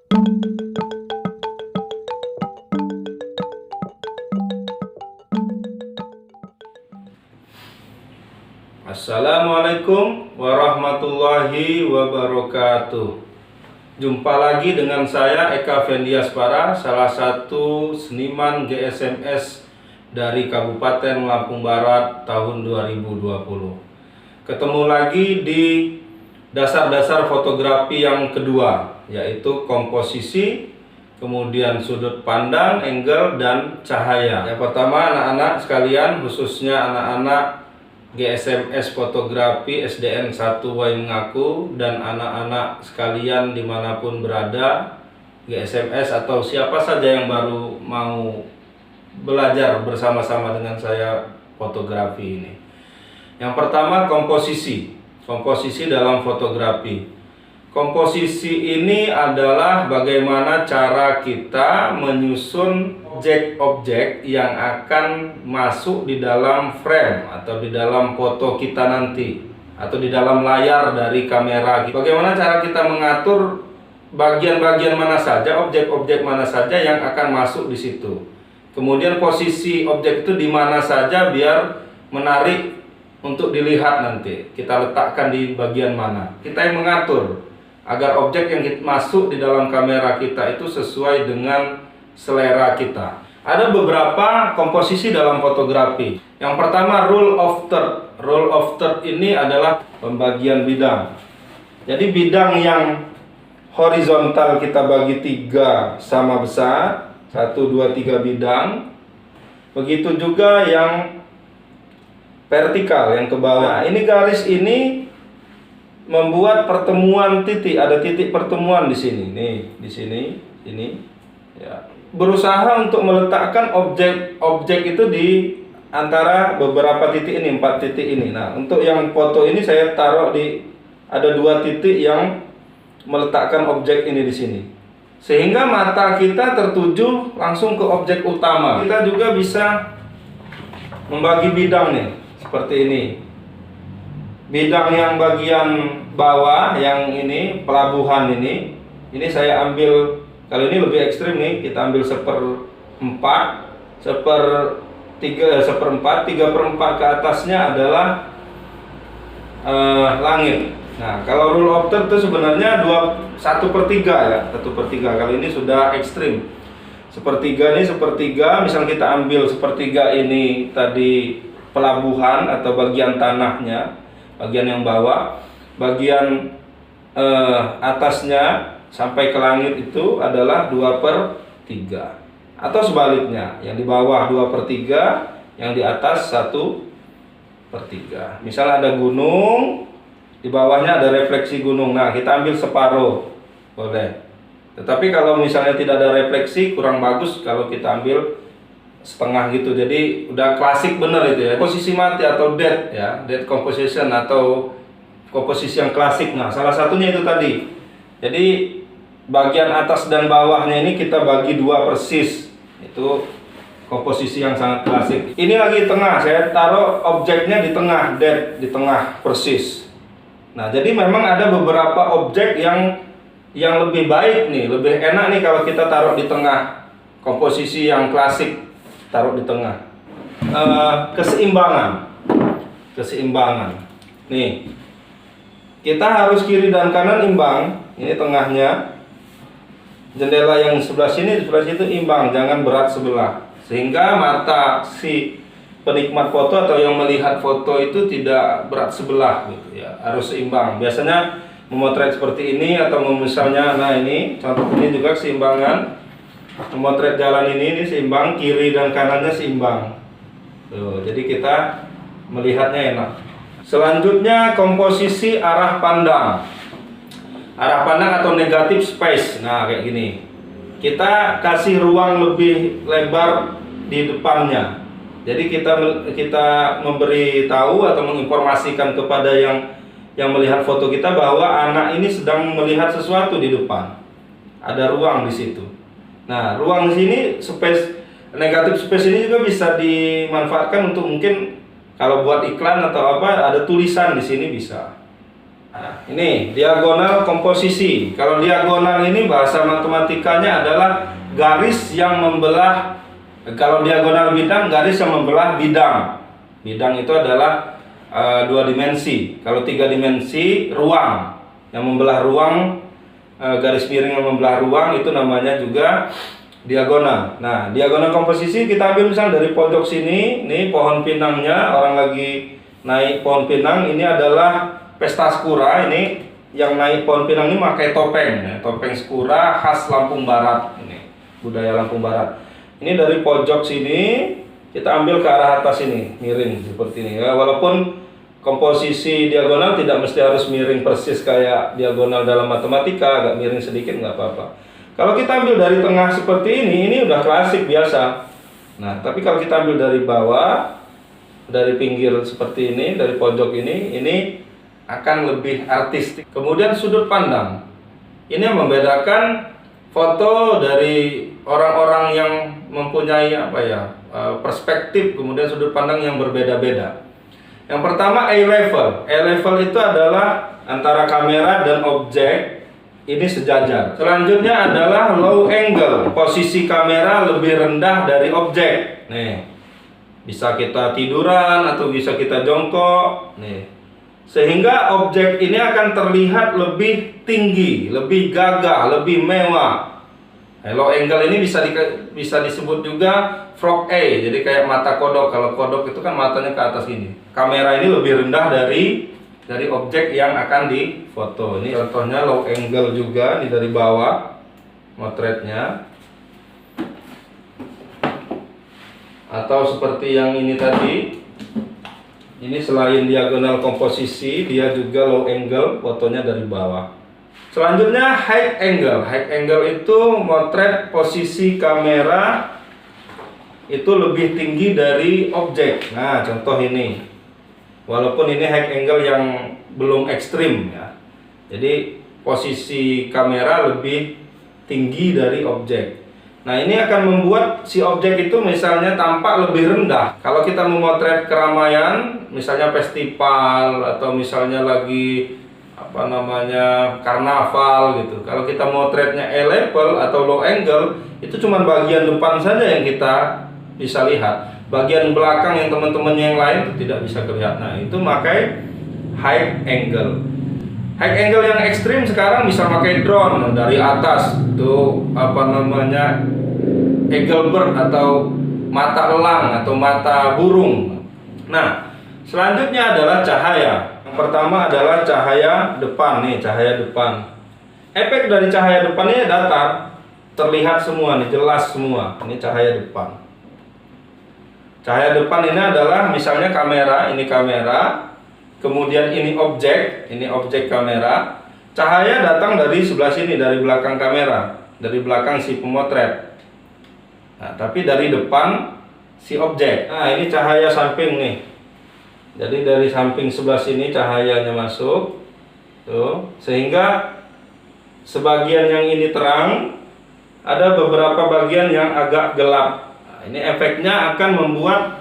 Assalamualaikum warahmatullahi wabarakatuh. Jumpa lagi dengan saya Eka Fendiaspara, salah satu seniman GSMS dari Kabupaten Lampung Barat tahun 2020. Ketemu lagi di dasar-dasar fotografi yang kedua, yaitu komposisi, kemudian sudut pandang, angle, dan cahaya. Yang pertama, anak-anak sekalian, khususnya anak-anak GSMS Fotografi SDN 1 Waingaku dan anak-anak sekalian dimanapun berada, GSMS atau siapa saja yang baru mau belajar bersama-sama dengan saya fotografi ini. Yang pertama, komposisi dalam fotografi. Komposisi ini adalah bagaimana cara kita menyusun objek yang akan masuk di dalam frame atau di dalam foto kita nanti, atau di dalam layar dari kamera. Bagaimana cara kita mengatur bagian-bagian mana saja, objek-objek mana saja yang akan masuk di situ. Kemudian posisi objek itu di mana saja biar menarik untuk dilihat nanti. Kita letakkan di bagian mana. Kita yang mengatur agar objek yang masuk di dalam kamera kita itu sesuai dengan selera kita. Ada beberapa komposisi dalam fotografi. Yang pertama, rule of third. Rule of third ini adalah pembagian bidang. Jadi bidang yang horizontal kita bagi 3 sama besar, 1, 2, 3 bidang. Begitu juga yang vertikal, yang ke bawah. Nah, ini garis ini membuat pertemuan titik, ada titik pertemuan di sini, nih, di sini, ini, ya. Berusaha untuk meletakkan objek itu di antara beberapa titik ini, 4 titik ini. Nah, untuk yang foto ini saya taruh di ada 2 titik yang meletakkan objek ini di sini, sehingga mata kita tertuju langsung ke objek utama. Kita juga bisa membagi bidang nih, seperti ini. Bidang yang bagian bawah, yang ini pelabuhan ini saya ambil, kalau ini lebih ekstrim nih, kita ambil 1/4, 3/4 ke atasnya adalah langit. Nah, kalau rule of third itu sebenarnya 1/3 ya, 1/3. Kali ini sudah ekstrim. 1/3 ini 1/3, misal kita ambil 1/3 ini tadi pelabuhan atau bagian tanahnya, bagian yang bawah, bagian atasnya sampai ke langit itu adalah 2/3, atau sebaliknya, yang di bawah 2/3, yang di atas 1/3. Misal ada gunung, di bawahnya ada refleksi gunung. Nah, kita ambil separuh, boleh. Tetapi kalau misalnya tidak ada refleksi, kurang bagus kalau kita ambil setengah gitu. Jadi udah klasik bener itu ya, posisi mati atau dead ya, dead composition atau komposisi yang klasik. Nah, salah satunya itu tadi. Jadi bagian atas dan bawahnya ini kita bagi 2 persis. Itu komposisi yang sangat klasik. Ini lagi tengah, saya taruh objeknya di tengah, dead, di tengah persis. Nah, jadi memang ada beberapa objek yang lebih baik nih, lebih enak nih kalau kita taruh di tengah. Komposisi yang klasik taruh di tengah. Keseimbangan. Nih, kita harus kiri dan kanan imbang. Ini tengahnya. Jendela yang sebelah sini, sebelah situ imbang, jangan berat sebelah. Sehingga mata si penikmat foto atau yang melihat foto itu tidak berat sebelah gitu ya. Harus seimbang. Biasanya memotret seperti ini atau misalnya, nah ini contoh ini juga keseimbangan. Memotret jalan ini seimbang, kiri dan kanannya seimbang. Tuh, jadi kita melihatnya enak. Selanjutnya komposisi arah pandang. Arah pandang atau negatif space. Nah, kayak gini. Kita kasih ruang lebih lebar di depannya. Jadi kita memberi tahu atau menginformasikan kepada yang melihat foto kita bahwa anak ini sedang melihat sesuatu di depan. Ada ruang di situ. Nah, ruang di sini, space, negatif space ini juga bisa dimanfaatkan untuk mungkin kalau buat iklan atau apa, ada tulisan di sini bisa. Nah, ini diagonal komposisi. Kalau diagonal ini bahasa matematikanya adalah garis yang membelah. Kalau diagonal bidang, garis yang membelah bidang. Bidang itu adalah 2 dimensi. Kalau 3 dimensi, ruang yang membelah ruang, garis miring yang membelah ruang itu namanya juga diagonal. Nah, diagonal komposisi kita ambil misal dari pojok sini, ini pohon pinangnya, orang lagi naik pohon pinang. Ini adalah pesta skura. Ini yang naik pohon pinang ini pakai topeng, ya. Topeng skura khas Lampung Barat. Ini budaya Lampung Barat. Ini dari pojok sini kita ambil ke arah atas ini, miring seperti ini. Ya, walaupun komposisi diagonal tidak mesti harus miring persis kayak diagonal dalam matematika, agak miring sedikit nggak apa-apa. Kalau kita ambil dari tengah seperti ini udah klasik biasa. Nah, tapi kalau kita ambil dari bawah, dari pinggir seperti ini, dari pojok ini akan lebih artistik. Kemudian sudut pandang. Ini yang membedakan foto dari orang-orang yang mempunyai perspektif, kemudian sudut pandang yang berbeda-beda. Yang pertama eye level. Eye level itu adalah antara kamera dan objek ini sejajar. Selanjutnya adalah low angle. Posisi kamera lebih rendah dari objek. Nih. Bisa kita tiduran atau bisa kita jongkok. Nih. Sehingga objek ini akan terlihat lebih tinggi, lebih gagah, lebih mewah. Low angle ini bisa disebut juga frog eye. Jadi kayak mata kodok. Kalau kodok itu kan matanya ke atas ini. Kamera ini lebih rendah dari objek yang akan difoto. Ini contohnya low angle juga, ini dari bawah motretnya. Atau seperti yang ini tadi. Ini selain diagonal komposisi, dia juga low angle, fotonya dari bawah. Selanjutnya high angle. High angle itu motret posisi kamera itu lebih tinggi dari objek. Nah, contoh ini. Walaupun ini high angle yang belum ekstrim ya. Jadi posisi kamera lebih tinggi dari objek. Nah, ini akan membuat si objek itu misalnya tampak lebih rendah. Kalau kita memotret keramaian, misalnya festival atau misalnya lagi karnaval gitu. Kalau kita motretnya eye level atau low angle, itu cuma bagian depan saja yang kita bisa lihat. Bagian belakang yang teman-teman yang lain itu tidak bisa terlihat. Nah, itu pakai high angle. High angle yang ekstrim sekarang bisa pakai drone dari atas. Itu eagle bird atau mata elang atau mata burung. Nah, selanjutnya adalah cahaya. Yang pertama adalah cahaya depan nih, cahaya depan. Efek dari cahaya depan ini datar, terlihat semua nih, jelas semua. Ini cahaya depan. Cahaya depan ini adalah misalnya kamera, ini kamera. Kemudian ini objek kamera. Cahaya datang dari sebelah sini, dari belakang kamera, dari belakang si pemotret. Nah, tapi dari depan si objek. Nah, ini cahaya samping nih. Jadi dari samping sebelah sini cahayanya masuk. Tuh, sehingga sebagian yang ini terang, ada beberapa bagian yang agak gelap. Nah, ini efeknya akan membuat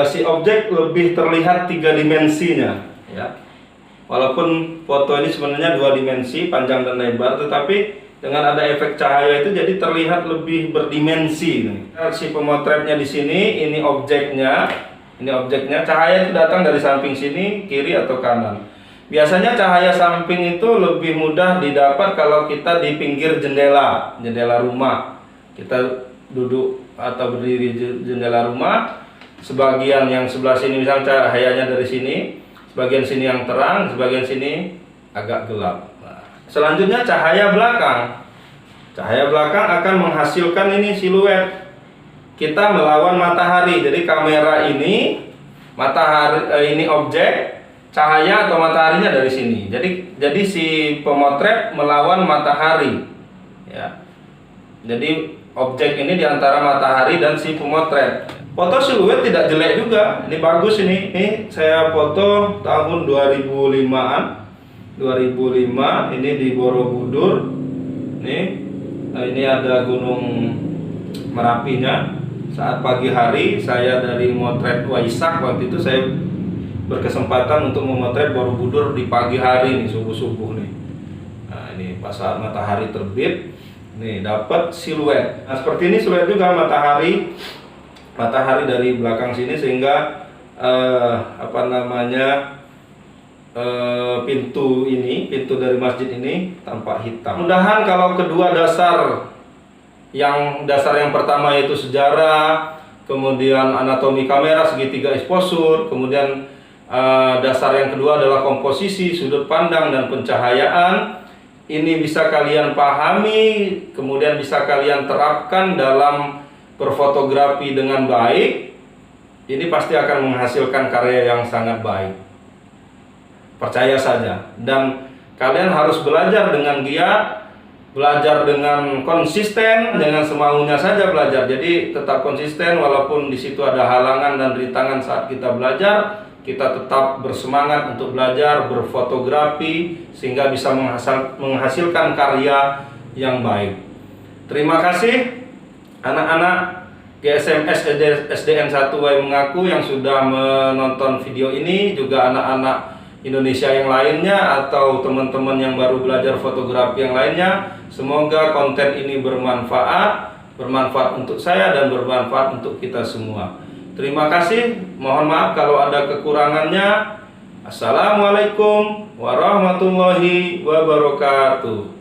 si objek lebih terlihat 3 dimensinya ya. Walaupun foto ini sebenarnya 2 dimensi, panjang dan lebar, tetapi dengan ada efek cahaya itu jadi terlihat lebih berdimensi. Si pemotretnya di sini, ini objeknya, cahaya itu datang dari samping sini, kiri atau kanan. Biasanya cahaya samping itu lebih mudah didapat kalau kita di pinggir jendela rumah. Kita duduk atau berdiri di jendela rumah. Sebagian yang sebelah sini misalnya cahayanya dari sini, sebagian sini yang terang, sebagian sini agak gelap. Nah, selanjutnya cahaya belakang. Cahaya belakang akan menghasilkan ini siluet. Kita melawan matahari. Jadi kamera ini, matahari ini objek, cahaya atau mataharinya dari sini. Jadi si pemotret melawan matahari. Ya. Jadi objek ini diantara matahari dan si pemotret. Foto siluet tidak jelek juga. Ini bagus ini. Ini saya foto tahun 2005-an. 2005 ini di Borobudur. Ini ada Gunung Merapinya. Saat pagi hari saya dari motret Waisak, waktu itu saya berkesempatan untuk memotret Borobudur di pagi hari nih, subuh-subuh nih. Nah, ini pas saat matahari terbit, nih dapat siluet. Nah, seperti ini siluet juga matahari dari belakang sini, sehingga pintu dari masjid ini tampak hitam. Mudah-mudahan kalau kedua dasar yang pertama yaitu sejarah, kemudian anatomi kamera segitiga exposure, kemudian dasar yang kedua adalah komposisi, sudut pandang, dan pencahayaan. Ini bisa kalian pahami, kemudian bisa kalian terapkan dalam berfotografi dengan baik. Ini pasti akan menghasilkan karya yang sangat baik. Percaya saja. Dan kalian harus belajar dengan giat, belajar dengan konsisten, dengan semaunya saja belajar. Jadi tetap konsisten walaupun di situ ada halangan dan rintangan saat kita belajar. Kita tetap bersemangat untuk belajar berfotografi sehingga bisa menghasilkan karya yang baik. Terima kasih anak-anak GSMS SDN 1 Wai Mengaku yang sudah menonton video ini, juga anak-anak Indonesia yang lainnya atau teman-teman yang baru belajar fotografi yang lainnya. Semoga konten ini bermanfaat untuk saya dan bermanfaat untuk kita semua. Terima kasih, mohon maaf kalau ada kekurangannya. Assalamualaikum warahmatullahi wabarakatuh.